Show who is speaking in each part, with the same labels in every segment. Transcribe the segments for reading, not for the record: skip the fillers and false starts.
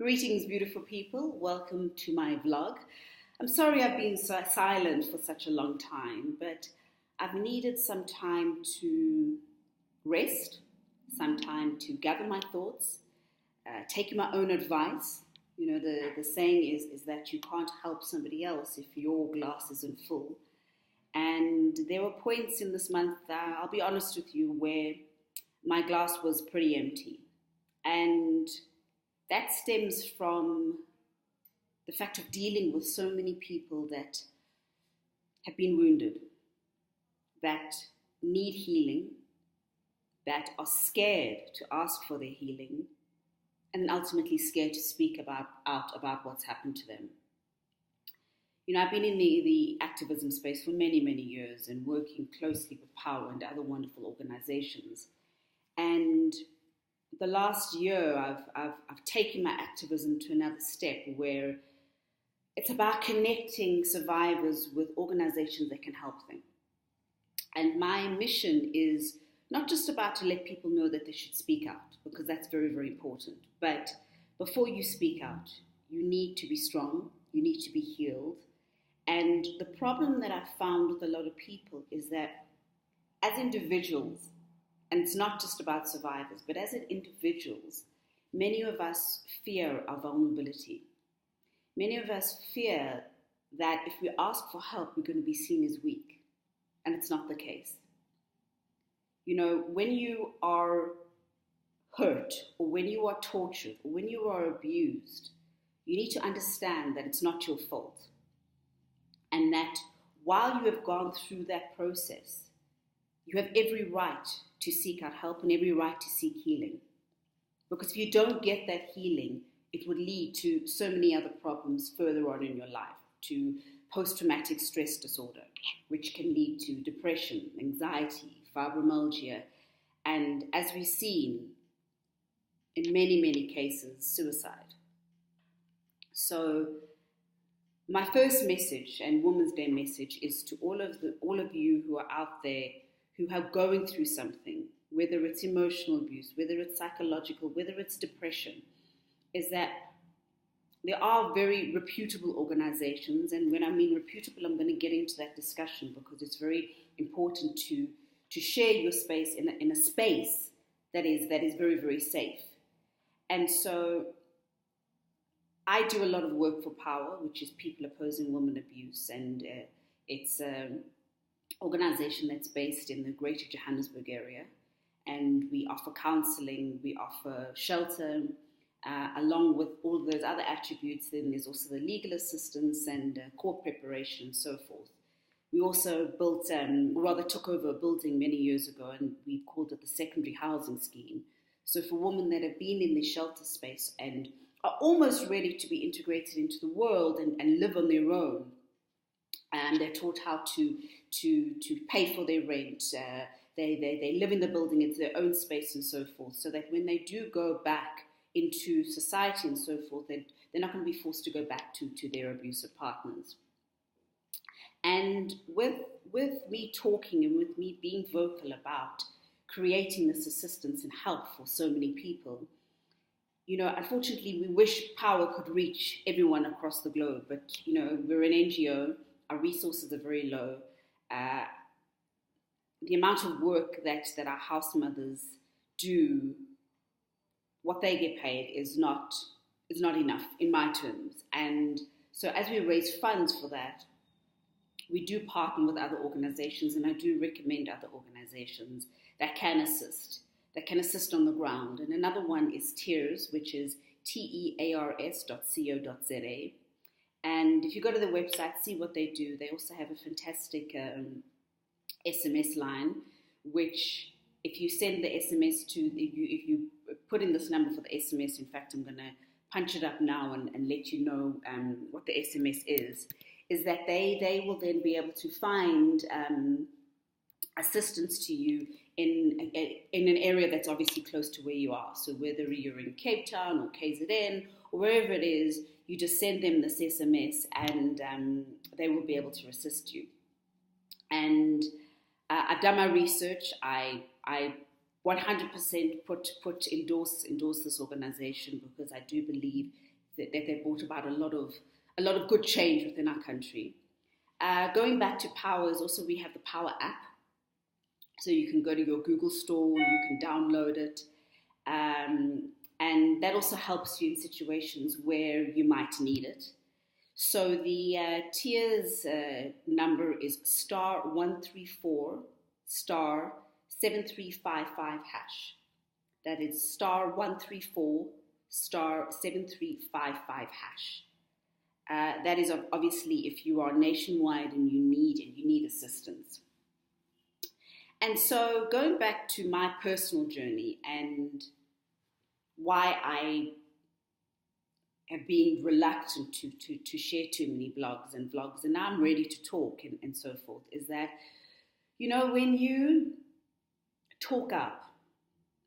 Speaker 1: Greetings, beautiful people. Welcome to my vlog. I'm sorry I've been silent for such a long time, but I've needed some time to rest, some time to gather my thoughts, take my own advice. You know, the saying is that you can't help somebody else if your glass isn't full. And there were points in this month, I'll be honest with you, where my glass was pretty empty. And that stems from the fact of dealing with so many people that have been wounded, that need healing, that are scared to ask for their healing, and ultimately scared to speak out about what's happened to them. You know, I've been in the activism space for many, many years and working closely with Power and other wonderful organizations. And the last year, I've taken my activism to another step where it's about connecting survivors with organizations that can help them. And my mission is not just about to let people know that they should speak out, because that's very, very important. But before you speak out, you need to be strong, you need to be healed. And the problem that I've found with a lot of people is that as individuals, and it's not just about survivors, but as individuals, many of us fear our vulnerability. Many of us fear that if we ask for help, we're going to be seen as weak. And it's not the case. You know, when you are hurt, or when you are tortured, or when you are abused, you need to understand that it's not your fault. And that while you have gone through that process, you have every right to seek out help and every right to seek healing. Because if you don't get that healing, it would lead to so many other problems further on in your life, to post-traumatic stress disorder, which can lead to depression, anxiety, fibromyalgia, and as we've seen, in many, many cases, suicide. So my first message and Women's Day message is to all of you who are out there who are going through something, whether it's emotional abuse, whether it's psychological, whether it's depression, is that there are very reputable organizations. And when I mean reputable, I'm going to get into that discussion because it's very important to share your space in a space that is very, very safe. And so I do a lot of work for Power, which is People Opposing Women Abuse, and it's organization that's based in the Greater Johannesburg area, and we offer counseling, we offer shelter, along with all those other attributes. Then there's also the legal assistance and court preparation and so forth. We also took over a building many years ago, and we called it the Secondary Housing Scheme. So for women that have been in the shelter space and are almost ready to be integrated into the world and live on their own, and they're taught how to pay for their rent. They live in the building, it's their own space and so forth, so that when they do go back into society and so forth, they're not going to be forced to go back to their abusive partners. And with me talking and with me being vocal about creating this assistance and help for so many people, you know, unfortunately, we wish Power could reach everyone across the globe, but, you know, we're an NGO. Our resources are very low. The amount of work that our house mothers do, what they get paid is not enough in my terms. And so as we raise funds for that, we do partner with other organizations, and I do recommend other organizations that can assist on the ground. And another one is TEARS, which is tears.co.za. And if you go to the website, see what they do. They also have a fantastic SMS line, which if you send the SMS if you put in this number for the SMS, in fact, I'm going to punch it up now and let you know what the SMS is that they will then be able to find assistance to you in an area that's obviously close to where you are. So whether you're in Cape Town or KZN or wherever it is, you just send them this SMS and they will be able to assist you. And I've done my research. I 100% endorse this organization because I do believe that they've brought about a lot of good change within our country. Going back to Powers, also we have the Power app. So you can go to your Google store, you can download it. And that also helps you in situations where you might need it. So the Tears number is *134 *7355 hash. That is *134 *7355 hash. That is obviously if you are nationwide and you need assistance. And so going back to my personal journey and why I have been reluctant to share too many blogs and vlogs, and now I'm ready to talk and so forth, is that, when you talk up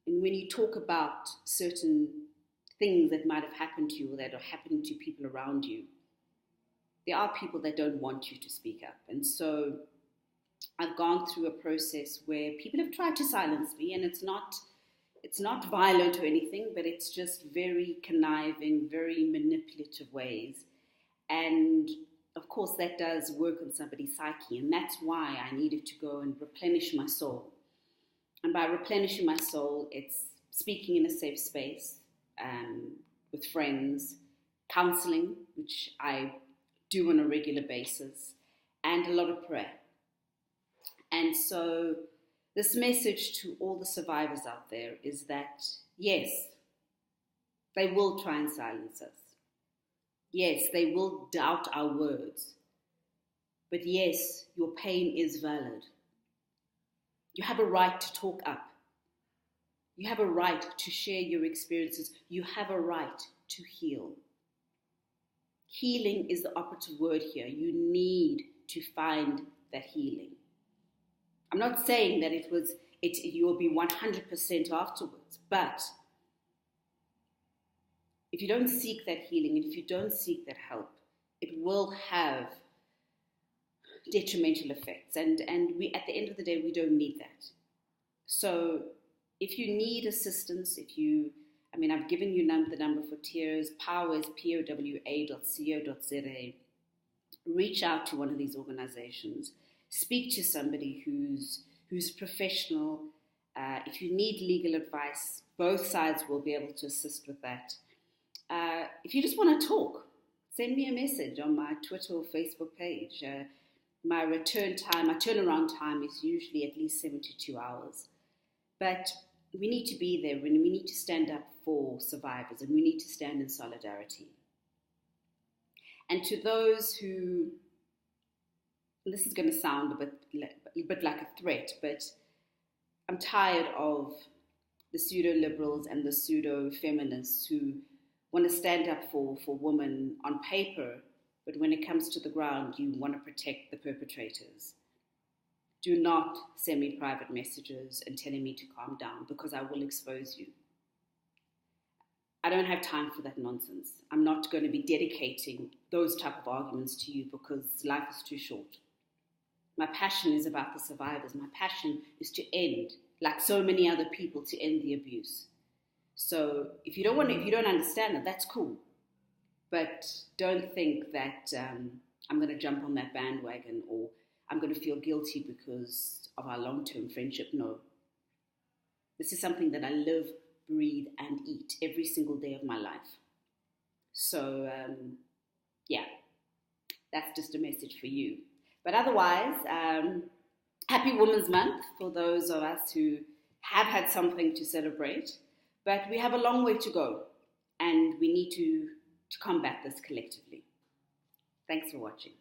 Speaker 1: and when you talk about certain things that might have happened to you or that are happening to people around you, there are people that don't want you to speak up. And so I've gone through a process where people have tried to silence me, and it's not violent or anything, but it's just very conniving, very manipulative ways. And of course that does work on somebody's psyche, and that's why I needed to go and replenish my soul. And by replenishing my soul, it's speaking in a safe space with friends, counseling, which I do on a regular basis, and a lot of prayer. And so this message to all the survivors out there is that, yes, they will try and silence us. Yes, they will doubt our words. But yes, your pain is valid. You have a right to talk up. You have a right to share your experiences. You have a right to heal. Healing is the operative word here. You need to find that healing. I'm not saying that you will be 100% afterwards, but if you don't seek that healing and if you don't seek that help, it will have detrimental effects. And we, at the end of the day, we don't need that. So if you need assistance, I've given you the number for Tears, Powers, powa.co.za. Reach out to one of these organizations. Speak to somebody who's professional. If you need legal advice, both sides will be able to assist with that. If you just want to talk, send me a message on my Twitter or Facebook page. My turnaround time is usually at least 72 hours. But we need to be there, and we need to stand up for survivors, and we need to stand in solidarity. And to those who, and this is going to sound a bit like a threat, but I'm tired of the pseudo-liberals and the pseudo-feminists who want to stand up for women on paper, but when it comes to the ground, you want to protect the perpetrators. Do not send me private messages and telling me to calm down, because I will expose you. I don't have time for that nonsense. I'm not going to be dedicating those type of arguments to you because life is too short. My passion is about the survivors. My passion is to end, like so many other people, to end the abuse. So if you don't understand that, that's cool. But don't think that I'm going to jump on that bandwagon, or I'm going to feel guilty because of our long-term friendship. No. This is something that I live, breathe, and eat every single day of my life. So, that's just a message for you. But otherwise, happy Women's Month for those of us who have had something to celebrate. But we have a long way to go, and we need to combat this collectively. Thanks for watching.